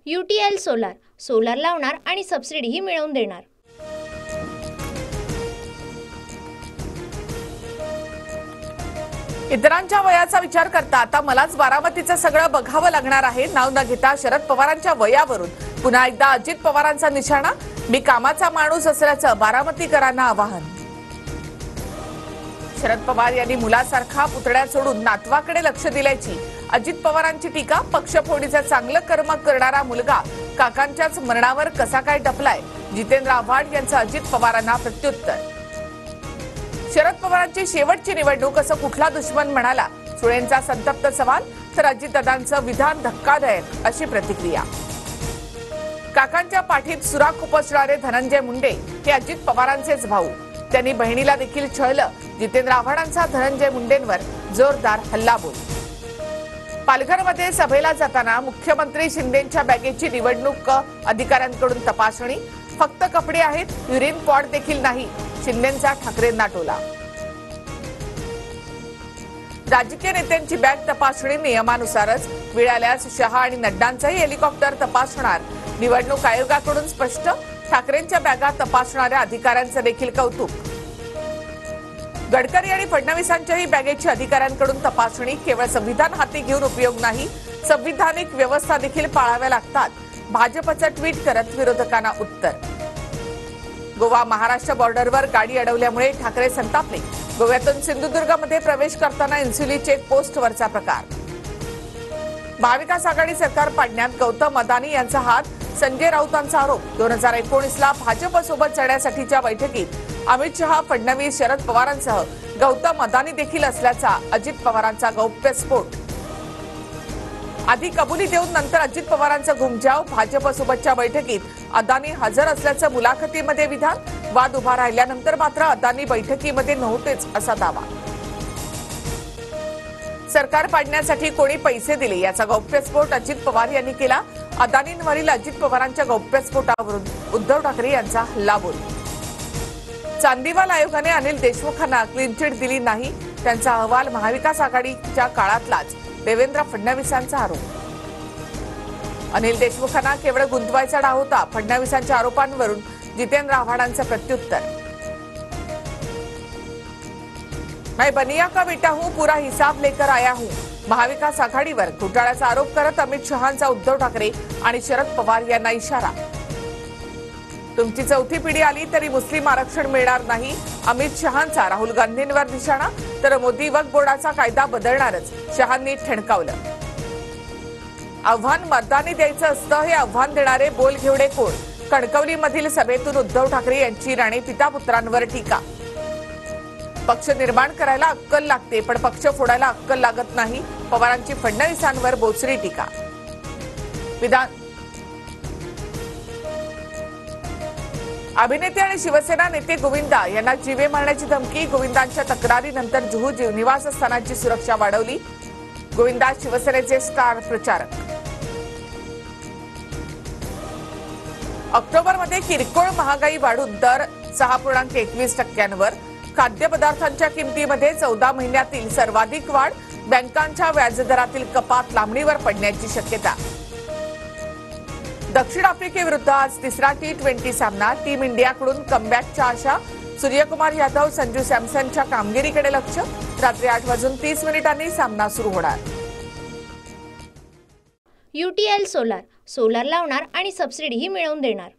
UTL solar solar लावणार आणि सबसिडीही मिळवून देणार। इतरांच्या वयाचा विचार करता आता मलाच बारामतीचं सगळं बघावं लागणार आहे। नाव न घेता शरद पवारांच्या वयावरून पुन्हा एकदा अजित पवारांचा निशाणा। मी कामाचा माणूस असल्याचं बारामतीकरांना आवाहन। शरद पवार यांनी मुलासारखा पुतळ्या सोडून नातवाकडे लक्ष दिल्याची अजित पवारांची टीका। पक्षफोडीचं चांगलं कर्म करणारा मुलगा काकांच्याच मरणावर कसा काय टपलाय, जितेंद्र आव्हाड यांचं अजित पवारांना प्रत्युत्तर। शरद पवारांची शेवटची निवडणूक असं कुठला दुश्मन म्हणाला, सुळेंचा संतप्त सवाल, तर अजितदादांचं विधान धक्कादायक अशी प्रतिक्रिया। काकांच्या पाठीत सुरा खुपसणारे धनंजय मुंडे हे अजित पवारांचेच भाऊ, त्यांनी बहिणीला देखील छळलं। जितेंद्र आव्हाडांचा धनंजय मुंडेंवर जोरदार हल्लाबोल। पालघरमध्ये सभेला जाताना मुख्यमंत्री शिंदेंच्या बॅगेची निवडणूक अधिकाऱ्यांकडून तपासणी, फक्त कपडे आहेत, युरिन पॉट देखील नाही, शिंदेंचा ठाकरेंना टोला। राजकीय नेत्यांची बॅग तपासणी नियमानुसारच, वेळ आल्यास शहा आणि नड्डांचाही हेलिकॉप्टर तपासणार, निवडणूक आयोगाकडून स्पष्ट। ठाकरेंच्या बॅगा तपासणाऱ्या अधिकाऱ्यांचं देखील कौतुक। गडकरी आणि फडणवीसांच्याही बॅगेची अधिकाऱ्यांकडून तपासणी, केवळ संविधान हाती घेऊन उपयोग नाही, संविधानिक व्यवस्था देखील पाळाव्या लागतात, भाजपचं ट्विट करत विरोधकांना उत्तर। गोवा महाराष्ट्र बॉर्डरवर गाडी अडवल्यामुळे ठाकरे संतापले, गोव्यातून सिंधुदुर्गमध्ये प्रवेश करताना इन्सुली चेक पोस्टवरचा प्रकार। महाविकास आघाडी सरकार पाडण्यात गौतम अदानी यांचा हात, संजय राऊतांचा आरोप। 2019ला भाजपसोबत चढण्यासाठीच्या बैठकीत अमित शहा, फडणवीस, शरद पवारांसह गौतम अदानी देखील असल्याचा अजित पवारांचा गौप्यस्फोट। आधी कबुली देऊन नंतर अजित पवारांचं घुमजाव, भाजपसोबतच्या बैठकीत अदानी हजर असल्याचं मुलाखतीमध्ये विधान, वाद उभा राहिल्यानंतर मात्र अदानी बैठकीमध्ये नव्हतेच असा दावा। सरकार पाडण्यासाठी कोणी पैसे दिले याचा गौप्यस्फोट अजित पवार यांनी केला। अदानींवरील अजित पवारांच्या गौप्यस्फोटावरून उद्धव ठाकरे यांचा हल्लाबोल। चांदीवाल आयोगाने अनिल देशमुखांना क्लीन चिट दिली नाही, त्यांचा अहवाल महाविकास आघाडीच्या काळातलाच, देवेंद्र फडणवीसांचा आरोप। अनिल देशमुखांना केवळ गुंतवायचा डाव होता, फडणवीसांच्या आरोपांवरून जितेंद्र आव्हाडांचं प्रत्युत्तर। मैं बनिया का बेटा हूं, पूरा हिसाब लेकर आया हूं, महाविकास आघाडीवर घोटाळ्याचा आरोप करत अमित शहांचा उद्धव ठाकरे आणि शरद पवार यांना इशारा। तुमची चौथी पिढी आली तरी मुस्लिम आरक्षण मिळणार नाही, अमित शहांचा राहुल गांधींवर निशाणा, तर मोदी वक्फ बोर्डाचा कायदा बदलणारच, शहांनी ठणकावलं। आव्हान मतदानी द्यायचं असतं, हे आव्हान देणारे बोलघेवडे कोण, कणकवलीमधील सभेतून उद्धव ठाकरे यांची राणे पिता पुत्रांवर टीका। पक्ष निर्माण करायला अक्कल लागते, पण पक्ष फोडायला अक्कल लागत नाही, पवारांची फडणवीसांवर बोचरी टीका। अभिनेते आणि शिवसेना नेते गोविंदा यांना जीवे मारण्याची धमकी, गोविंदांच्या तक्रारीनंतर जुहू निवासस्थानाची सुरक्षा वाढवली, गोविंदा शिवसेनेचे स्टार प्रचारक। ऑक्टोबरमध्ये किरकोळ महागाई वाढून दर 6.21%वर, खाद्यपदार्थांच्या किमतीमध्ये 14 महिन्यातील सर्वाधिक वाढ, बँकांच्या व्याजदरातील कपात लांबणीवर पडण्याची शक्यता। दक्षिण आफ्रिकेविरुद्ध आज तिसरा T20 सामना, टीम इंडियाकडून कमबॅकच्या आशा, सूर्यकुमार यादव, संजू सॅमसनच्या कामगिरीकडे लक्ष, रात्री 8:30 सामना सुरू होणार। UTL सोलार सोलार लावणार आणि सबसिडीही मिळवून देणार।